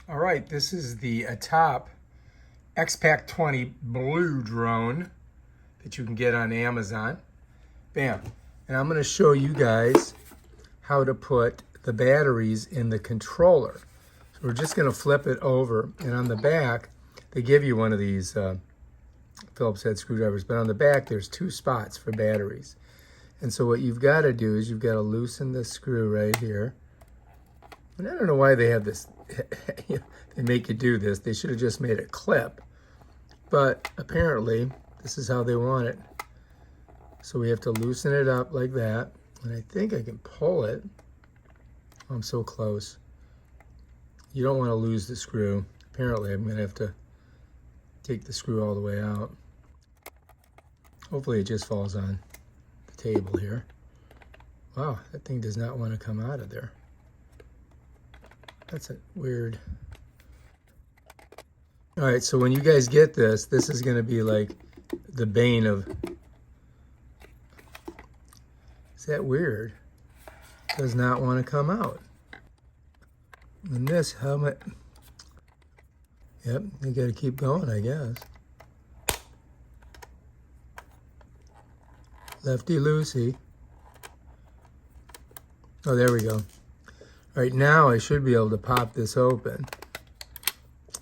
All right, this is the Attop X Pack 20 blue drone that you can get on Amazon. Bam. And I'm going to show you guys how to put the batteries in the controller. So we're just going to flip it over, and on the back, they give you one of these Phillips head screwdrivers, but on the back there's two spots for batteries. And so what you've got to do is you've got to loosen the screw right here. And I don't know why they have this, they make you do this. They should have just made a clip. But apparently, this is how they want it. So we have to loosen it up like that. And I think I can pull it. Oh, I'm so close. You don't want to lose the screw. Apparently, I'm going to have to take the screw all the way out. Hopefully it just falls on the table here. Wow, that thing does not want to come out of there. That's a weird. All right, so when you guys get this, this is going to be like the bane of. Is that weird? Does not want to come out. And this helmet. Yep, you got to keep going, I guess. Lefty loosey. Oh, there we go. All right, now I should be able to pop this open.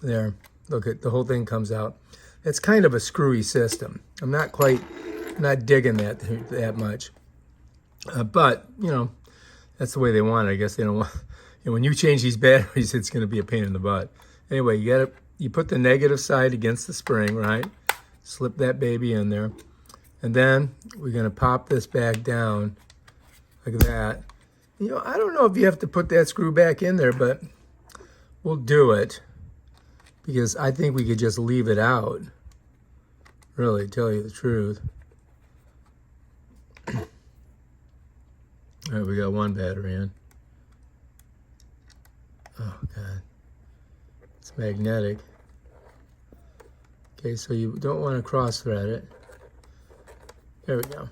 There, look at the whole thing comes out. It's kind of a screwy system. I'm not digging that much. But, you know, that's the way they want it. I guess they don't want, you know, when you change these batteries, it's going to be a pain in the butt. Anyway, you put the negative side against the spring, right? Slip that baby in there. And then we're going to pop this back down like that. You know, I don't know if you have to put that screw back in there, but we'll do it because I think we could just leave it out. Really, tell you the truth. All right, we got one battery in. Oh, God. It's magnetic. Okay, so you don't want to cross-thread it. There we go.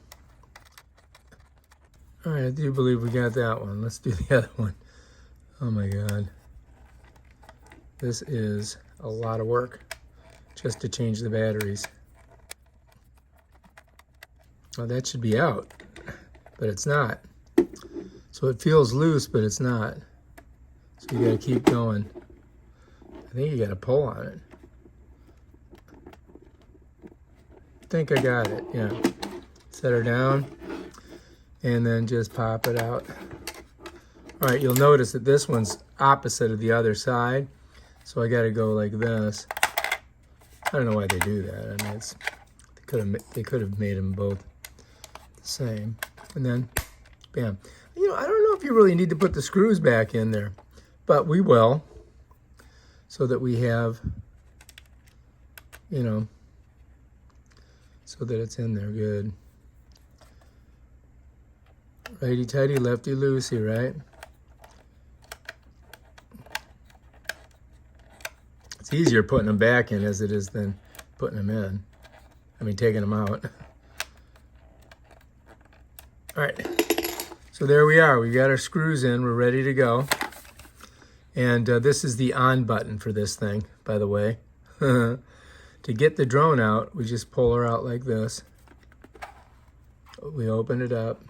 All right, I do believe we got that one. Let's do the other one. Oh my God. This is a lot of work just to change the batteries. Well, that should be out, but it's not. So it feels loose, but it's not. So you gotta keep going. I think you gotta pull on it. I think I got it, yeah. Set her down. And then just pop it out. All right, you'll notice that this one's opposite of the other side. So I gotta go like this. I don't know why they do that. I mean, they could have made them both the same. And then, bam. You know, I don't know if you really need to put the screws back in there, but we will. So that we have, you know, so that it's in there good. Righty tighty, lefty loosey, right? It's easier putting them back in as it is than putting them in. I mean, taking them out. All right, so there we are. We got our screws in. We're ready to go. And this is the on button for this thing, by the way. To get the drone out, we just pull her out like this. We open it up.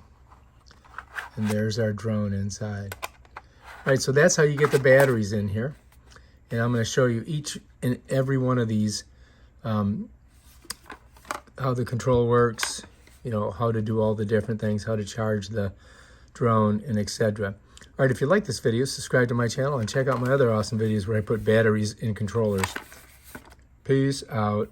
And there's our drone inside. All right, so that's how you get the batteries in here. And I'm going to show you each and every one of these, how the control works, you know, how to do all the different things, how to charge the drone, and etc. All right, if you like this video, subscribe to my channel and check out my other awesome videos where I put batteries in controllers. Peace out.